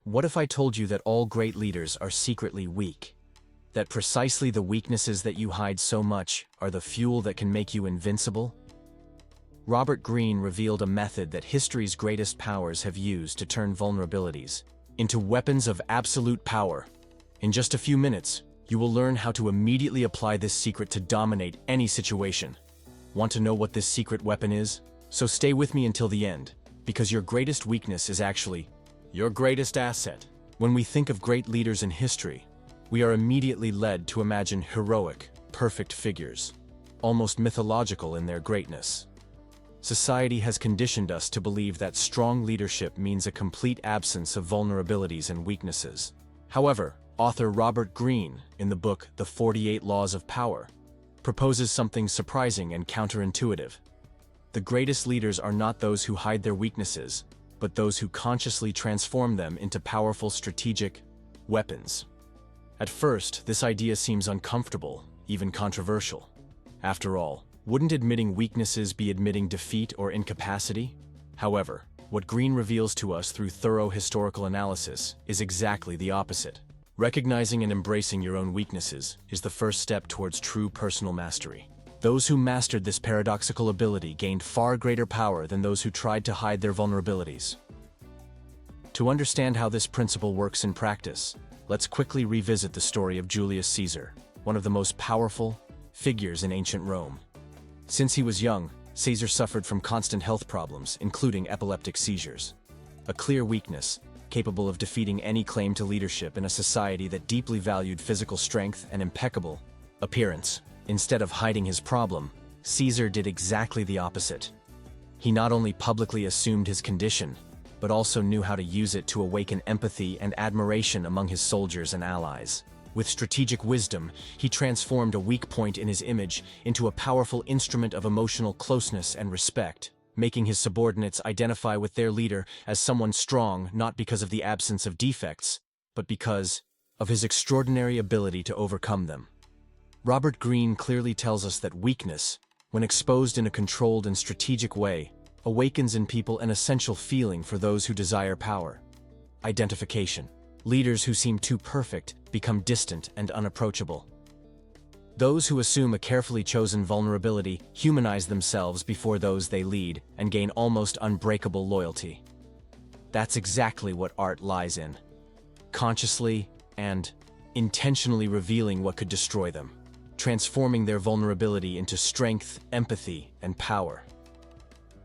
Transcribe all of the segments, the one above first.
What if I told you that all great leaders are secretly weak? That precisely the weaknesses that you hide so much are the fuel that can make you invincible? Robert Greene revealed a method that history's greatest powers have used to turn vulnerabilities into weapons of absolute power. In just a few minutes, you will learn how to immediately apply this secret to dominate any situation. Want to know what this secret weapon is? So stay with me until the end, because your greatest weakness is actually your greatest asset. When we think of great leaders in history, we are immediately led to imagine heroic, perfect figures, almost mythological in their greatness. Society has conditioned us to believe that strong leadership means a complete absence of vulnerabilities and weaknesses. However, author Robert Greene, in the book The 48 Laws of Power, proposes something surprising and counterintuitive. The greatest leaders are not those who hide their weaknesses, but those who consciously transform them into powerful strategic weapons. At first, this idea seems uncomfortable, even controversial. After all, wouldn't admitting weaknesses be admitting defeat or incapacity? However, what Greene reveals to us through thorough historical analysis is exactly the opposite. Recognizing and embracing your own weaknesses is the first step towards true personal mastery. Those who mastered this paradoxical ability gained far greater power than those who tried to hide their vulnerabilities. To understand how this principle works in practice, let's quickly revisit the story of Julius Caesar, one of the most powerful figures in ancient Rome. Since he was young, Caesar suffered from constant health problems, including epileptic seizures. A clear weakness, capable of defeating any claim to leadership in a society that deeply valued physical strength and impeccable appearance. Instead of hiding his problem, Caesar did exactly the opposite. He not only publicly assumed his condition, but also knew how to use it to awaken empathy and admiration among his soldiers and allies. With strategic wisdom, he transformed a weak point in his image into a powerful instrument of emotional closeness and respect, making his subordinates identify with their leader as someone strong not because of the absence of defects, but because of his extraordinary ability to overcome them. Robert Greene clearly tells us that weakness, when exposed in a controlled and strategic way, awakens in people an essential feeling for those who desire power: identification. Leaders who seem too perfect become distant and unapproachable. Those who assume a carefully chosen vulnerability humanize themselves before those they lead and gain almost unbreakable loyalty. That's exactly what art lies in, consciously and intentionally revealing what could destroy them, transforming their vulnerability into strength, empathy, and power.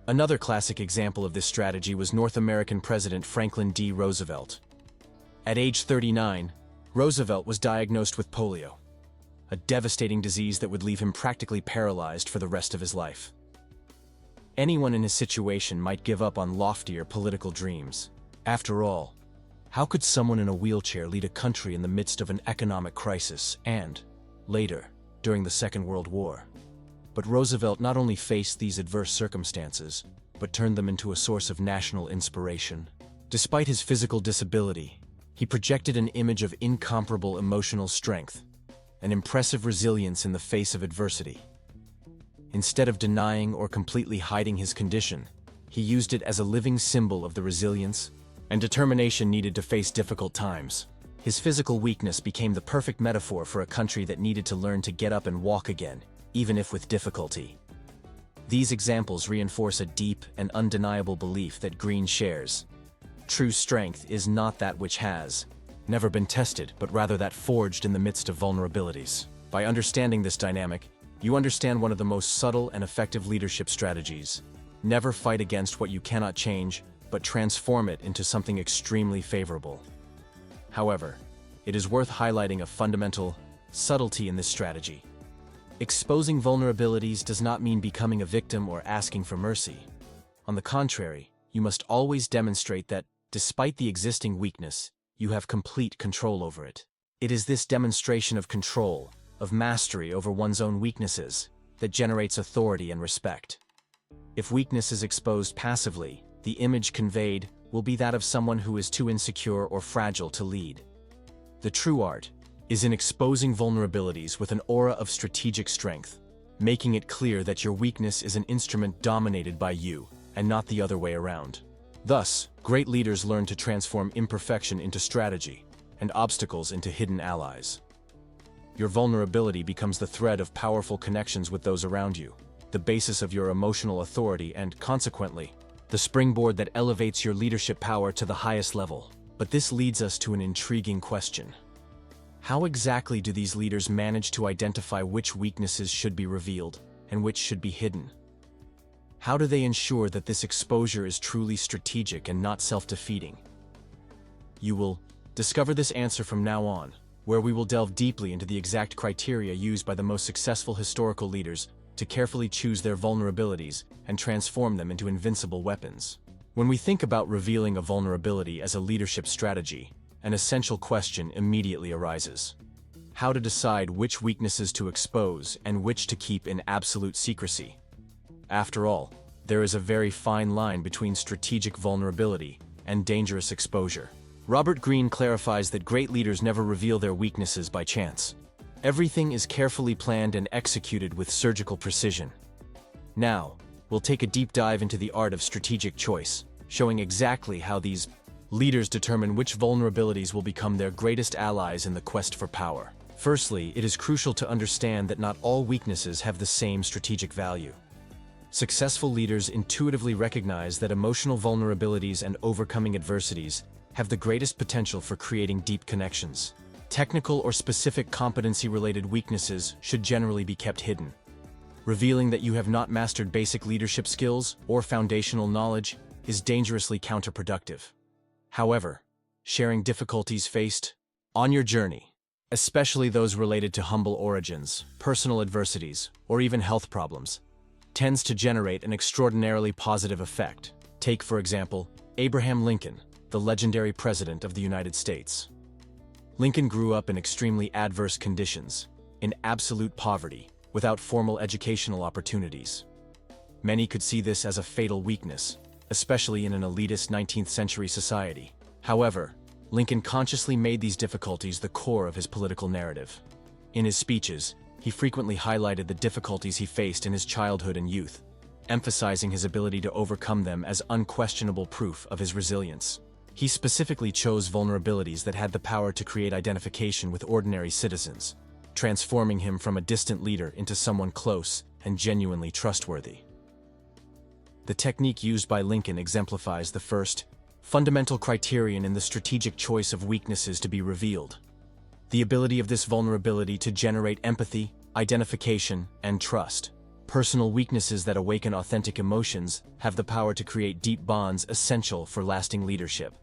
Another classic example of this strategy was North American President Franklin D. Roosevelt. At age 39, Roosevelt was diagnosed with polio, a devastating disease that would leave him practically paralyzed for the rest of his life. Anyone in his situation might give up on loftier political dreams. After all, how could someone in a wheelchair lead a country in the midst of an economic crisis and, later, during the Second World War? But Roosevelt not only faced these adverse circumstances, but turned them into a source of national inspiration. Despite his physical disability, he projected an image of incomparable emotional strength, an impressive resilience in the face of adversity. Instead of denying or completely hiding his condition, he used it as a living symbol of the resilience and determination needed to face difficult times. His physical weakness became the perfect metaphor for a country that needed to learn to get up and walk again, even if with difficulty. These examples reinforce a deep and undeniable belief that Greene shares. True strength is not that which has never been tested, but rather that forged in the midst of vulnerabilities. By understanding this dynamic, you understand one of the most subtle and effective leadership strategies. Never fight against what you cannot change, but transform it into something extremely favorable. However, it is worth highlighting a fundamental subtlety in this strategy. Exposing vulnerabilities does not mean becoming a victim or asking for mercy. On the contrary, you must always demonstrate that, despite the existing weakness, you have complete control over it. It is this demonstration of control, of mastery over one's own weaknesses, that generates authority and respect. If weakness is exposed passively, the image conveyed will be that of someone who is too insecure or fragile to lead. The true art is in exposing vulnerabilities with an aura of strategic strength, making it clear that your weakness is an instrument dominated by you, and not the other way around. Thus, great leaders learn to transform imperfection into strategy and obstacles into hidden allies. Your vulnerability becomes the thread of powerful connections with those around you, the basis of your emotional authority and, consequently, the springboard that elevates your leadership power to the highest level. But this leads us to an intriguing question. How exactly do these leaders manage to identify which weaknesses should be revealed and which should be hidden? How do they ensure that this exposure is truly strategic and not self-defeating? You will discover this answer from now on, where we will delve deeply into the exact criteria used by the most successful historical leaders to carefully choose their vulnerabilities and transform them into invincible weapons. When we think about revealing a vulnerability as a leadership strategy, an essential question immediately arises. How to decide which weaknesses to expose and which to keep in absolute secrecy. After all, there is a very fine line between strategic vulnerability and dangerous exposure. Robert Greene clarifies that great leaders never reveal their weaknesses by chance. Everything is carefully planned and executed with surgical precision. Now, we'll take a deep dive into the art of strategic choice, showing exactly how these leaders determine which vulnerabilities will become their greatest allies in the quest for power. Firstly, it is crucial to understand that not all weaknesses have the same strategic value. Successful leaders intuitively recognize that emotional vulnerabilities and overcoming adversities have the greatest potential for creating deep connections. Technical or specific competency-related weaknesses should generally be kept hidden. Revealing that you have not mastered basic leadership skills or foundational knowledge is dangerously counterproductive. However, sharing difficulties faced on your journey, especially those related to humble origins, personal adversities, or even health problems, tends to generate an extraordinarily positive effect. Take, for example, Abraham Lincoln, the legendary President of the United States. Lincoln grew up in extremely adverse conditions, in absolute poverty, without formal educational opportunities. Many could see this as a fatal weakness, especially in an elitist 19th century society. However, Lincoln consciously made these difficulties the core of his political narrative. In his speeches, he frequently highlighted the difficulties he faced in his childhood and youth, emphasizing his ability to overcome them as unquestionable proof of his resilience. He specifically chose vulnerabilities that had the power to create identification with ordinary citizens, transforming him from a distant leader into someone close and genuinely trustworthy. The technique used by Lincoln exemplifies the first, fundamental criterion in the strategic choice of weaknesses to be revealed: the ability of this vulnerability to generate empathy, identification, and trust. Personal weaknesses that awaken authentic emotions have the power to create deep bonds essential for lasting leadership.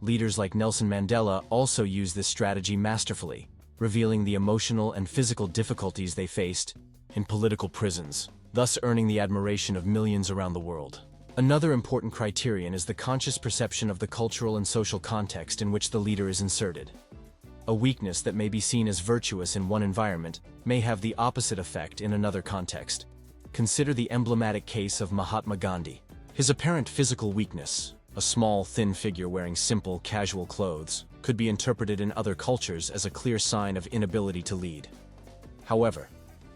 Leaders like Nelson Mandela also used this strategy masterfully, revealing the emotional and physical difficulties they faced in political prisons, thus earning the admiration of millions around the world. Another important criterion is the conscious perception of the cultural and social context in which the leader is inserted. A weakness that may be seen as virtuous in one environment may have the opposite effect in another context. Consider the emblematic case of Mahatma Gandhi. His apparent physical weakness, a small, thin figure wearing simple, casual clothes, could be interpreted in other cultures as a clear sign of inability to lead. However,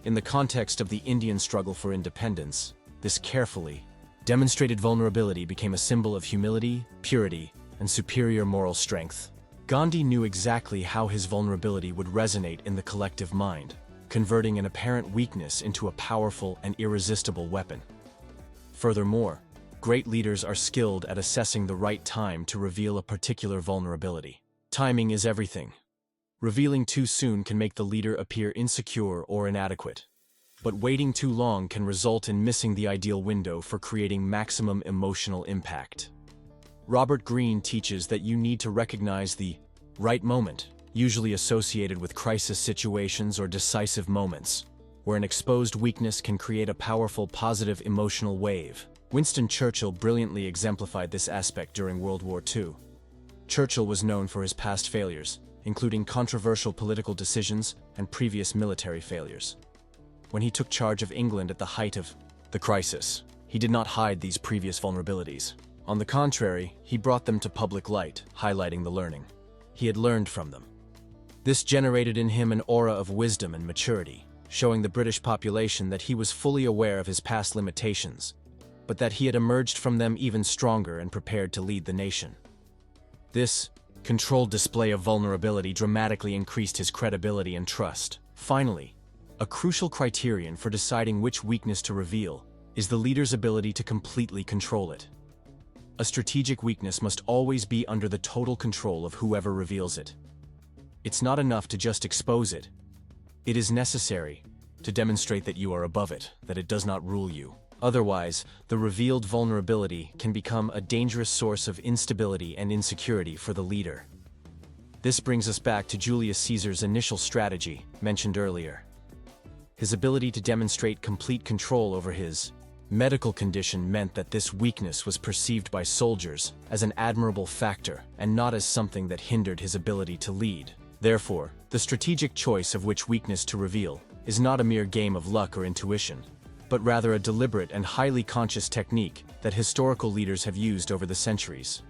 in the context of the Indian struggle for independence, this carefully demonstrated vulnerability became a symbol of humility, purity, and superior moral strength. Gandhi knew exactly how his vulnerability would resonate in the collective mind, converting an apparent weakness into a powerful and irresistible weapon. Furthermore, great leaders are skilled at assessing the right time to reveal a particular vulnerability. Timing is everything. Revealing too soon can make the leader appear insecure or inadequate. But waiting too long can result in missing the ideal window for creating maximum emotional impact. Robert Greene teaches that you need to recognize the right moment, usually associated with crisis situations or decisive moments, where an exposed weakness can create a powerful positive emotional wave. Winston Churchill brilliantly exemplified this aspect during World War II. Churchill was known for his past failures, including controversial political decisions and previous military failures. When he took charge of England at the height of the crisis, he did not hide these previous vulnerabilities. On the contrary, he brought them to public light, highlighting the learning he had learned from them. This generated in him an aura of wisdom and maturity, showing the British population that he was fully aware of his past limitations, but that he had emerged from them even stronger and prepared to lead the nation. This controlled display of vulnerability dramatically increased his credibility and trust. Finally, a crucial criterion for deciding which weakness to reveal is the leader's ability to completely control it. A strategic weakness must always be under the total control of whoever reveals it. It's not enough to just expose it. It is necessary to demonstrate that you are above it, that it does not rule you. Otherwise, the revealed vulnerability can become a dangerous source of instability and insecurity for the leader. This brings us back to Julius Caesar's initial strategy, mentioned earlier. His ability to demonstrate complete control over his medical condition meant that this weakness was perceived by soldiers as an admirable factor and not as something that hindered his ability to lead. Therefore, the strategic choice of which weakness to reveal is not a mere game of luck or intuition, but rather a deliberate and highly conscious technique that historical leaders have used over the centuries.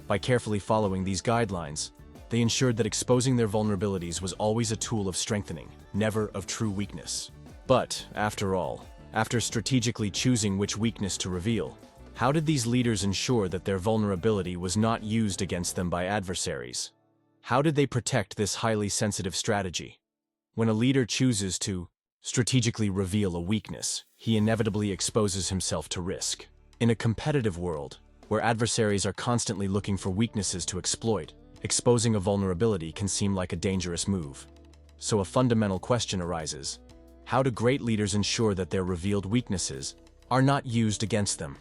By carefully following these guidelines, they ensured that exposing their vulnerabilities was always a tool of strengthening, never of true weakness. But, after all, after strategically choosing which weakness to reveal, how did these leaders ensure that their vulnerability was not used against them by adversaries? How did they protect this highly sensitive strategy? When a leader chooses to strategically reveal a weakness, he inevitably exposes himself to risk. In a competitive world, where adversaries are constantly looking for weaknesses to exploit, exposing a vulnerability can seem like a dangerous move. So a fundamental question arises: how do great leaders ensure that their revealed weaknesses are not used against them?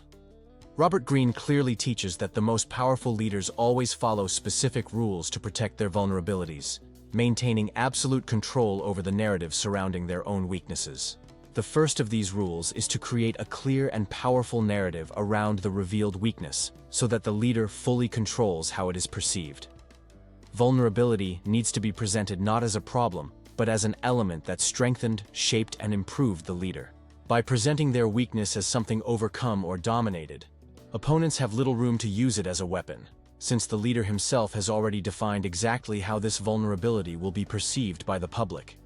Robert Greene clearly teaches that the most powerful leaders always follow specific rules to protect their vulnerabilities, maintaining absolute control over the narrative surrounding their own weaknesses. The first of these rules is to create a clear and powerful narrative around the revealed weakness, so that the leader fully controls how it is perceived. Vulnerability needs to be presented not as a problem, but as an element that strengthened, shaped, and improved the leader. By presenting their weakness as something overcome or dominated, opponents have little room to use it as a weapon, since the leader himself has already defined exactly how this vulnerability will be perceived by the public.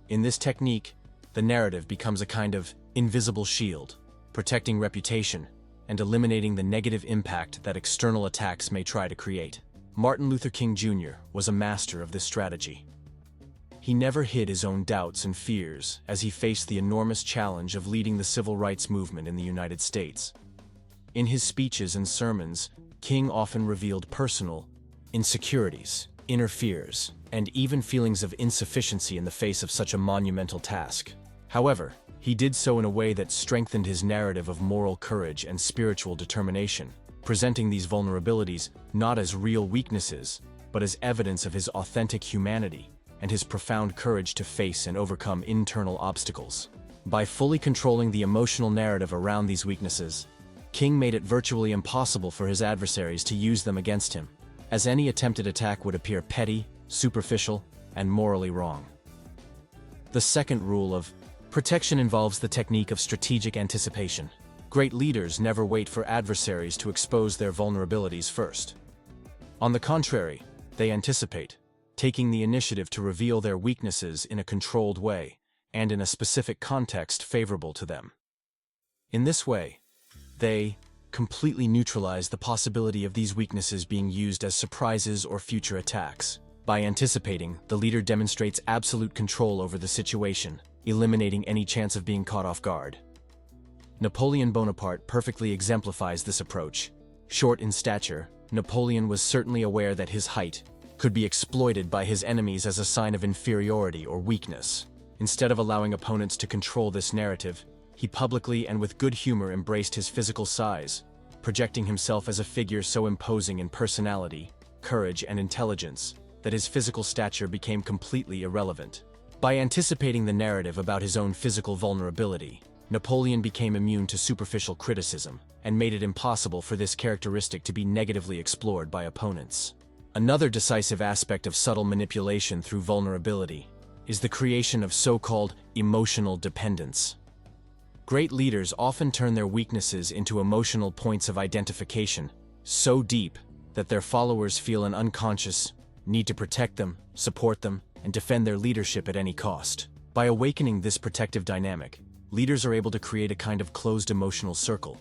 In this technique, the narrative becomes a kind of invisible shield, protecting reputation and eliminating the negative impact that external attacks may try to create. Martin Luther King Jr. was a master of this strategy. He never hid his own doubts and fears as he faced the enormous challenge of leading the civil rights movement in the United States. In his speeches and sermons, King often revealed personal insecurities, inner fears, and even feelings of insufficiency in the face of such a monumental task. However, he did so in a way that strengthened his narrative of moral courage and spiritual determination, presenting these vulnerabilities not as real weaknesses, but as evidence of his authentic humanity and his profound courage to face and overcome internal obstacles. By fully controlling the emotional narrative around these weaknesses, King made it virtually impossible for his adversaries to use them against him, as any attempted attack would appear petty, superficial, and morally wrong. The second rule of protection involves the technique of strategic anticipation. Great leaders never wait for adversaries to expose their vulnerabilities first. On the contrary, they anticipate, taking the initiative to reveal their weaknesses in a controlled way and in a specific context favorable to them. In this way, they completely neutralize the possibility of these weaknesses being used as surprises or future attacks. By anticipating, the leader demonstrates absolute control over the situation, eliminating any chance of being caught off guard. Napoleon Bonaparte perfectly exemplifies this approach. Short in stature, Napoleon was certainly aware that his height could be exploited by his enemies as a sign of inferiority or weakness. Instead of allowing opponents to control this narrative, he publicly and with good humor embraced his physical size, projecting himself as a figure so imposing in personality, courage, and intelligence that his physical stature became completely irrelevant. By anticipating the narrative about his own physical vulnerability, Napoleon became immune to superficial criticism and made it impossible for this characteristic to be negatively explored by opponents. Another decisive aspect of subtle manipulation through vulnerability is the creation of so-called emotional dependence. Great leaders often turn their weaknesses into emotional points of identification, so deep that their followers feel an unconscious need to protect them, support them, and defend their leadership at any cost. By awakening this protective dynamic, leaders are able to create a kind of closed emotional circle,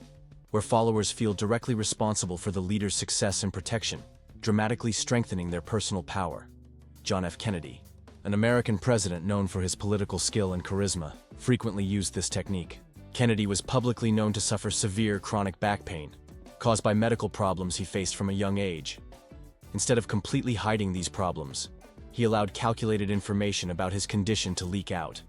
where followers feel directly responsible for the leader's success and protection, dramatically strengthening their personal power. John F. Kennedy, an American president known for his political skill and charisma, frequently used this technique. Kennedy was publicly known to suffer severe chronic back pain, caused by medical problems he faced from a young age. Instead of completely hiding these problems, he allowed calculated information about his condition to leak out.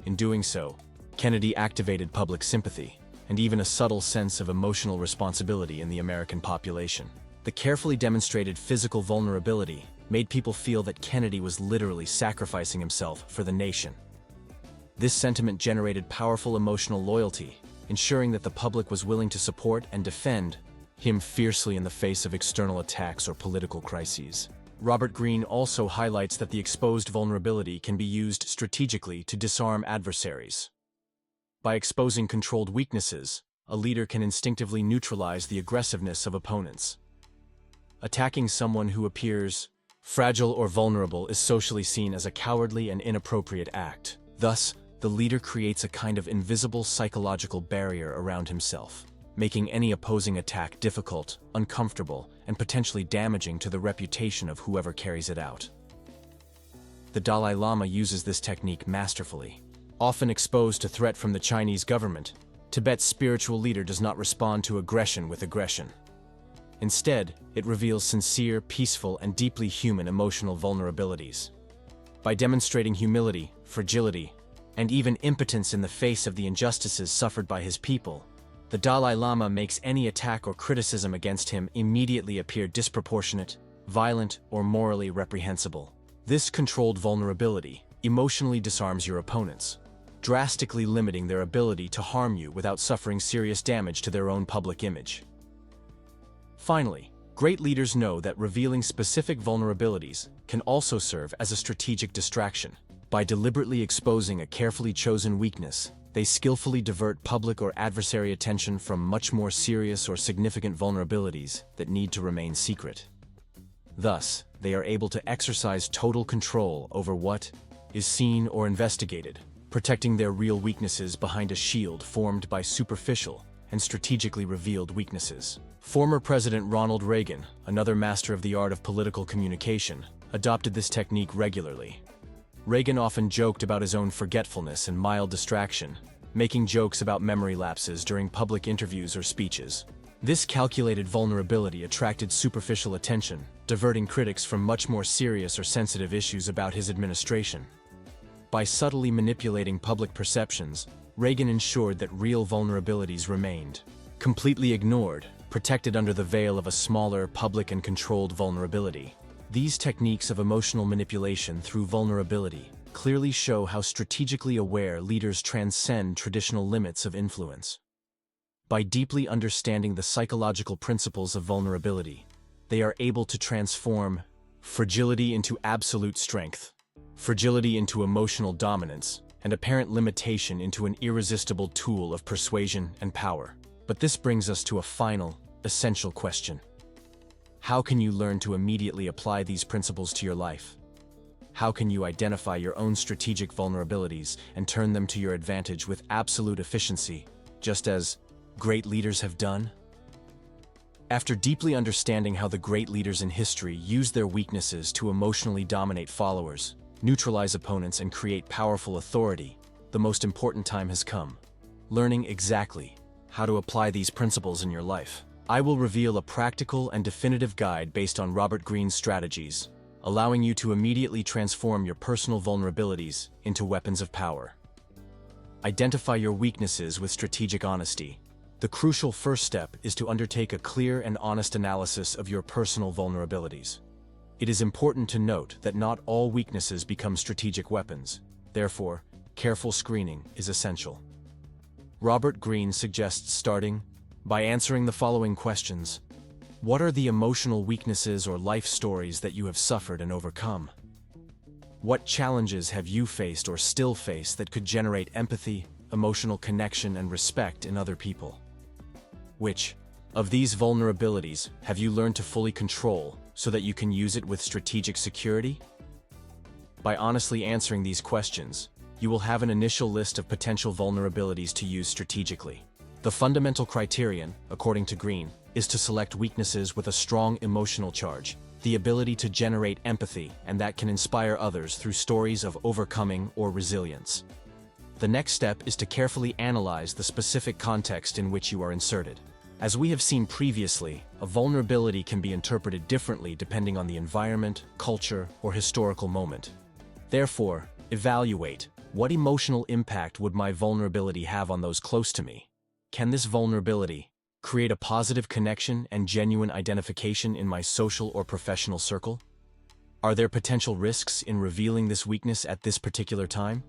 In doing so, Kennedy activated public sympathy and even a subtle sense of emotional responsibility in the American population. The carefully demonstrated physical vulnerability made people feel that Kennedy was literally sacrificing himself for the nation. This sentiment generated powerful emotional loyalty, ensuring that the public was willing to support and defend him fiercely in the face of external attacks or political crises. Robert Greene also highlights that the exposed vulnerability can be used strategically to disarm adversaries. By exposing controlled weaknesses, a leader can instinctively neutralize the aggressiveness of opponents. Attacking someone who appears fragile or vulnerable is socially seen as a cowardly and inappropriate act. Thus, the leader creates a kind of invisible psychological barrier around himself, making any opposing attack difficult, uncomfortable, and potentially damaging to the reputation of whoever carries it out. The Dalai Lama uses this technique masterfully. Often exposed to threat from the Chinese government, Tibet's spiritual leader does not respond to aggression with aggression. Instead, it reveals sincere, peaceful, and deeply human emotional vulnerabilities. By demonstrating humility, fragility, and even impotence in the face of the injustices suffered by his people, the Dalai Lama makes any attack or criticism against him immediately appear disproportionate, violent, or morally reprehensible. This controlled vulnerability emotionally disarms your opponents, drastically limiting their ability to harm you without suffering serious damage to their own public image. Finally, great leaders know that revealing specific vulnerabilities can also serve as a strategic distraction. By deliberately exposing a carefully chosen weakness, they skillfully divert public or adversary attention from much more serious or significant vulnerabilities that need to remain secret. Thus, they are able to exercise total control over what is seen or investigated, protecting their real weaknesses behind a shield formed by superficial and strategically revealed weaknesses. Former President Ronald Reagan, another master of the art of political communication, adopted this technique regularly. Reagan often joked about his own forgetfulness and mild distraction, making jokes about memory lapses during public interviews or speeches. This calculated vulnerability attracted superficial attention, diverting critics from much more serious or sensitive issues about his administration. By subtly manipulating public perceptions, Reagan ensured that real vulnerabilities remained completely ignored, protected under the veil of a smaller, public and controlled vulnerability. These techniques of emotional manipulation through vulnerability clearly show how strategically aware leaders transcend traditional limits of influence. By deeply understanding the psychological principles of vulnerability, they are able to transform fragility into absolute strength, fragility into emotional dominance, and apparent limitation into an irresistible tool of persuasion and power. But this brings us to a final, essential question. How can you learn to immediately apply these principles to your life? How can you identify your own strategic vulnerabilities and turn them to your advantage with absolute efficiency, just as great leaders have done? After deeply understanding how the great leaders in history used their weaknesses to emotionally dominate followers, neutralize opponents, and create powerful authority, the most important time has come: learning exactly how to apply these principles in your life. I will reveal a practical and definitive guide based on Robert Greene's strategies, allowing you to immediately transform your personal vulnerabilities into weapons of power. Identify your weaknesses with strategic honesty. The crucial first step is to undertake a clear and honest analysis of your personal vulnerabilities. It is important to note that not all weaknesses become strategic weapons. Therefore, careful screening is essential. Robert Greene suggests starting by answering the following questions. What are the emotional weaknesses or life stories that you have suffered and overcome? What challenges have you faced or still face that could generate empathy, emotional connection, and respect in other people? Which of these vulnerabilities have you learned to fully control so that you can use it with strategic security? By honestly answering these questions, you will have an initial list of potential vulnerabilities to use strategically. The fundamental criterion, according to Greene, is to select weaknesses with a strong emotional charge, the ability to generate empathy, and that can inspire others through stories of overcoming or resilience. The next step is to carefully analyze the specific context in which you are inserted. As we have seen previously, a vulnerability can be interpreted differently depending on the environment, culture, or historical moment. Therefore, evaluate, what emotional impact would my vulnerability have on those close to me? Can this vulnerability create a positive connection and genuine identification in my social or professional circle? Are there potential risks in revealing this weakness at this particular time?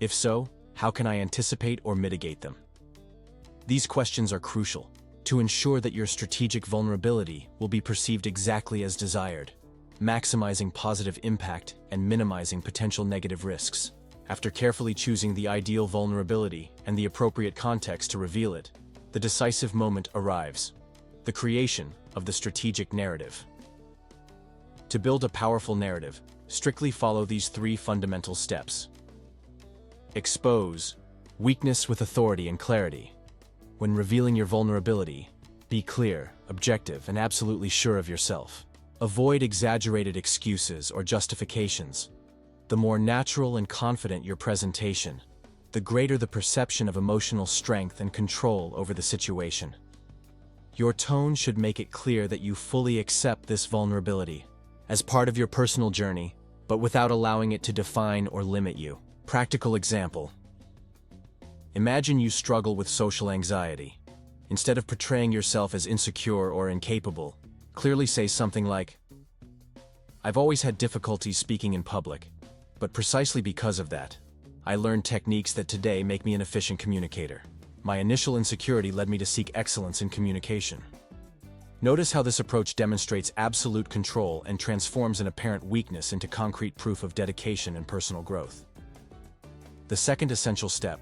If so, how can I anticipate or mitigate them? These questions are crucial to ensure that your strategic vulnerability will be perceived exactly as desired, maximizing positive impact and minimizing potential negative risks. After carefully choosing the ideal vulnerability and the appropriate context to reveal it, the decisive moment arrives: the creation of the strategic narrative. To build a powerful narrative, strictly follow these 3 fundamental steps. Expose weakness with authority and clarity. When revealing your vulnerability, be clear, objective, and absolutely sure of yourself. Avoid exaggerated excuses or justifications. The more natural and confident your presentation, the greater the perception of emotional strength and control over the situation. Your tone should make it clear that you fully accept this vulnerability as part of your personal journey, but without allowing it to define or limit you. Practical example. Imagine you struggle with social anxiety. Instead of portraying yourself as insecure or incapable, clearly say something like, "I've always had difficulties speaking in public, but precisely because of that, I learned techniques that today make me an efficient communicator. My initial insecurity led me to seek excellence in communication." Notice how this approach demonstrates absolute control and transforms an apparent weakness into concrete proof of dedication and personal growth. The second essential step: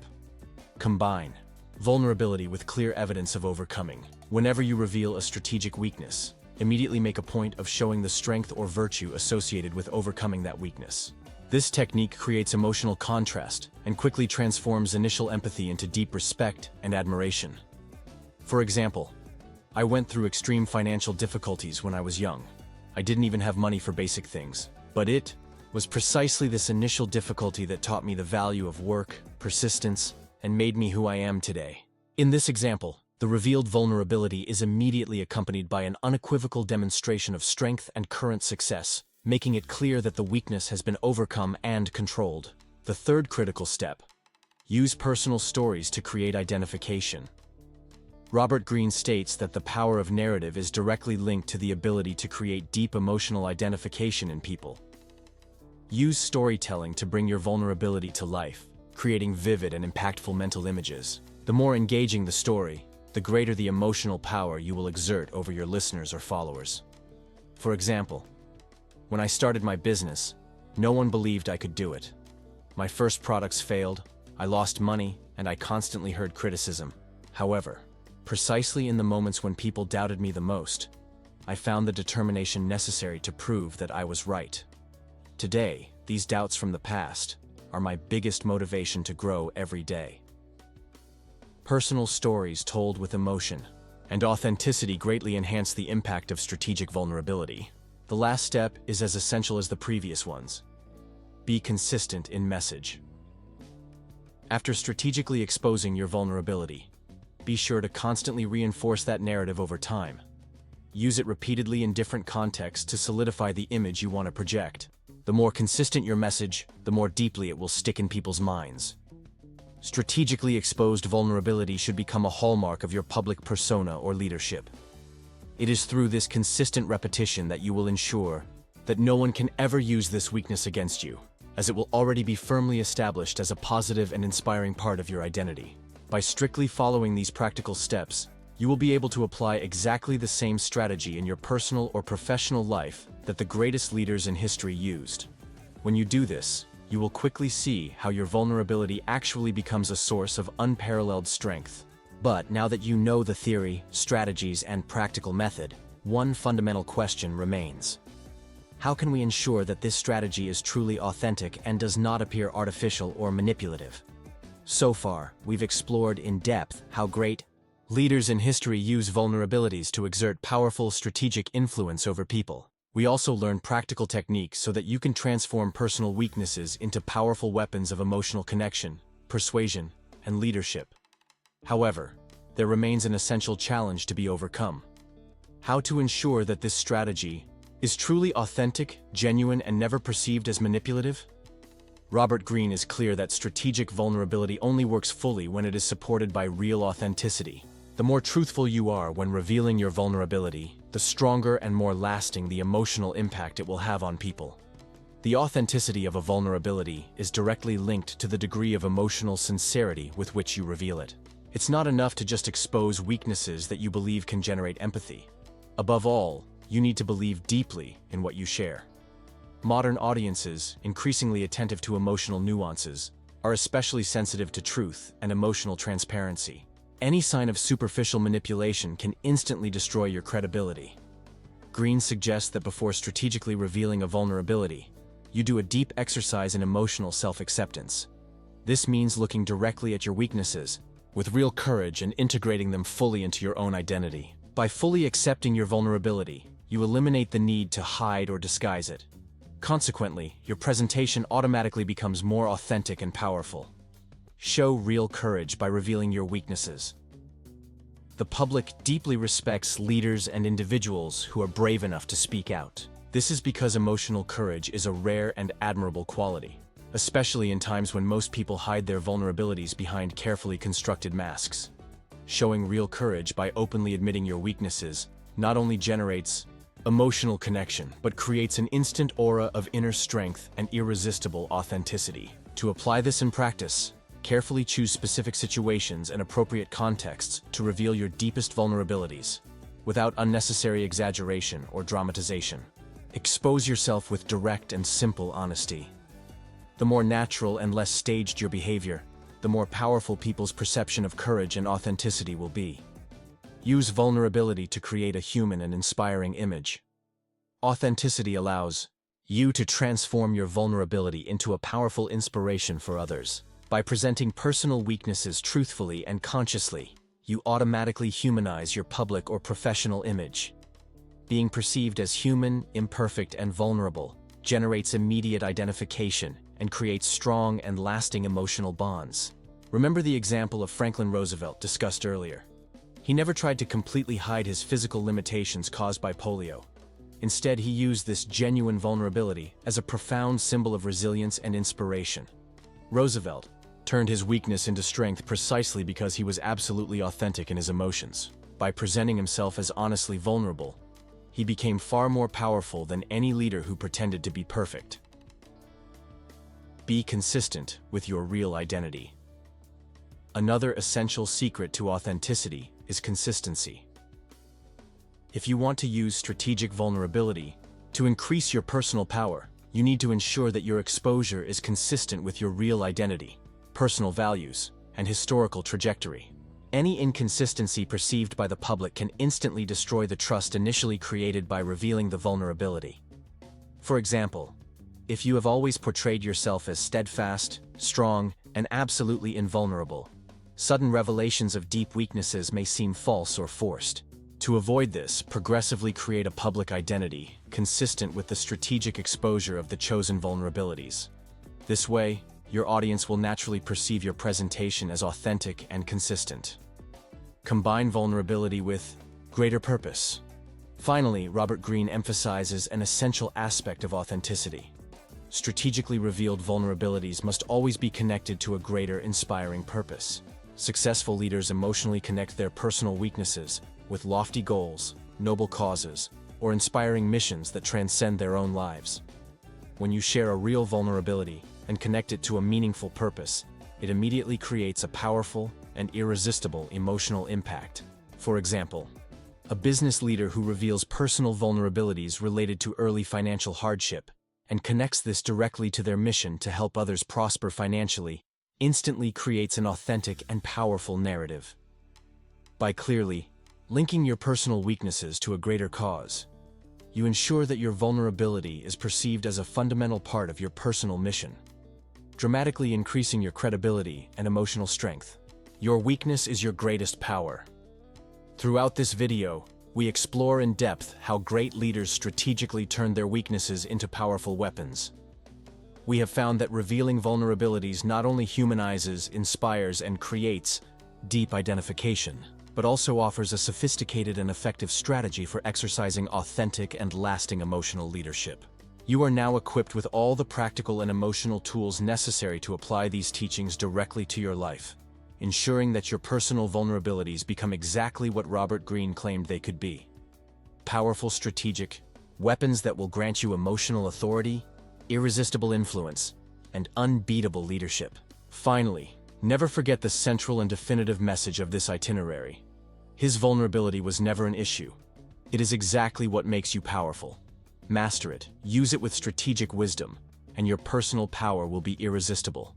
combine vulnerability with clear evidence of overcoming. Whenever you reveal a strategic weakness, immediately make a point of showing the strength or virtue associated with overcoming that weakness. This technique creates emotional contrast and quickly transforms initial empathy into deep respect and admiration. For example, I went through extreme financial difficulties when I was young. I didn't even have money for basic things, but it was precisely this initial difficulty that taught me the value of work, persistence, and made me who I am today. In this example, the revealed vulnerability is immediately accompanied by an unequivocal demonstration of strength and current success, making it clear that the weakness has been overcome and controlled. The third critical step: use personal stories to create identification. Robert Greene states that the power of narrative is directly linked to the ability to create deep emotional identification in people. Use storytelling to bring your vulnerability to life, creating vivid and impactful mental images. The more engaging the story, the greater the emotional power you will exert over your listeners or followers. For example, when I started my business, no one believed I could do it. My first products failed, I lost money, and I constantly heard criticism. However, precisely in the moments when people doubted me the most, I found the determination necessary to prove that I was right. Today, these doubts from the past are my biggest motivation to grow every day. Personal stories told with emotion and authenticity greatly enhance the impact of strategic vulnerability. The last step is as essential as the previous ones. Be consistent in message. After strategically exposing your vulnerability, be sure to constantly reinforce that narrative over time. Use it repeatedly in different contexts to solidify the image you want to project. The more consistent your message, the more deeply it will stick in people's minds. Strategically exposed vulnerability should become a hallmark of your public persona or leadership. It is through this consistent repetition that you will ensure that no one can ever use this weakness against you, as it will already be firmly established as a positive and inspiring part of your identity. By strictly following these practical steps, you will be able to apply exactly the same strategy in your personal or professional life that the greatest leaders in history used. When you do this, you will quickly see how your vulnerability actually becomes a source of unparalleled strength. But now that you know the theory, strategies, and practical method, one fundamental question remains. How can we ensure that this strategy is truly authentic and does not appear artificial or manipulative? So far, we've explored in depth how great Leaders in history use vulnerabilities to exert powerful strategic influence over people. We also learn practical techniques so that you can transform personal weaknesses into powerful weapons of emotional connection, persuasion, and leadership. However, there remains an essential challenge to be overcome. How to ensure that this strategy is truly authentic, genuine, and never perceived as manipulative? Robert Greene is clear that strategic vulnerability only works fully when it is supported by real authenticity. The more truthful you are when revealing your vulnerability, the stronger and more lasting the emotional impact it will have on people. The authenticity of a vulnerability is directly linked to the degree of emotional sincerity with which you reveal it. It's not enough to just expose weaknesses that you believe can generate empathy. Above all, you need to believe deeply in what you share. Modern audiences, increasingly attentive to emotional nuances, are especially sensitive to truth and emotional transparency. Any sign of superficial manipulation can instantly destroy your credibility. Greene suggests that before strategically revealing a vulnerability, you do a deep exercise in emotional self-acceptance. This means looking directly at your weaknesses, with real courage and integrating them fully into your own identity. By fully accepting your vulnerability, you eliminate the need to hide or disguise it. Consequently, your presentation automatically becomes more authentic and powerful. Show real courage by revealing your weaknesses. The public deeply respects leaders and individuals who are brave enough to speak out. This is because emotional courage is a rare and admirable quality, especially in times when most people hide their vulnerabilities behind carefully constructed masks. Showing real courage by openly admitting your weaknesses not only generates emotional connection, but creates an instant aura of inner strength and irresistible authenticity. To apply this in practice, carefully choose specific situations and appropriate contexts to reveal your deepest vulnerabilities, without unnecessary exaggeration or dramatization. Expose yourself with direct and simple honesty. The more natural and less staged your behavior, the more powerful people's perception of courage and authenticity will be. Use vulnerability to create a human and inspiring image. Authenticity allows you to transform your vulnerability into a powerful inspiration for others. By presenting personal weaknesses truthfully and consciously, you automatically humanize your public or professional image. Being perceived as human, imperfect, and vulnerable generates immediate identification and creates strong and lasting emotional bonds. Remember the example of Franklin Roosevelt discussed earlier. He never tried to completely hide his physical limitations caused by polio. Instead, he used this genuine vulnerability as a profound symbol of resilience and inspiration. Roosevelt turned his weakness into strength precisely because he was absolutely authentic in his emotions. By presenting himself as honestly vulnerable, he became far more powerful than any leader who pretended to be perfect. Be consistent with your real identity. Another essential secret to authenticity is consistency. If you want to use strategic vulnerability to increase your personal power, you need to ensure that your exposure is consistent with your real identity, personal values, and historical trajectory. Any inconsistency perceived by the public can instantly destroy the trust initially created by revealing the vulnerability. For example, if you have always portrayed yourself as steadfast, strong, and absolutely invulnerable, sudden revelations of deep weaknesses may seem false or forced. To avoid this, progressively create a public identity consistent with the strategic exposure of the chosen vulnerabilities. This way, your audience will naturally perceive your presentation as authentic and consistent. Combine vulnerability with greater purpose. Finally, Robert Greene emphasizes an essential aspect of authenticity. Strategically revealed vulnerabilities must always be connected to a greater, inspiring purpose. Successful leaders emotionally connect their personal weaknesses with lofty goals, noble causes, or inspiring missions that transcend their own lives. When you share a real vulnerability and connect it to a meaningful purpose, it immediately creates a powerful and irresistible emotional impact. For example, a business leader who reveals personal vulnerabilities related to early financial hardship and connects this directly to their mission to help others prosper financially instantly creates an authentic and powerful narrative. By clearly linking your personal weaknesses to a greater cause, you ensure that your vulnerability is perceived as a fundamental part of your personal mission, dramatically increasing your credibility and emotional strength. Your weakness is your greatest power. Throughout this video, we explore in depth how great leaders strategically turn their weaknesses into powerful weapons. We have found that revealing vulnerabilities not only humanizes, inspires, and creates deep identification, but also offers a sophisticated and effective strategy for exercising authentic and lasting emotional leadership. You are now equipped with all the practical and emotional tools necessary to apply these teachings directly to your life, ensuring that your personal vulnerabilities become exactly what Robert Greene claimed they could be: powerful strategic weapons that will grant you emotional authority, irresistible influence, and unbeatable leadership. Finally, never forget the central and definitive message of this itinerary. His vulnerability was never an issue. It is exactly what makes you powerful. Master it, use it with strategic wisdom, and your personal power will be irresistible.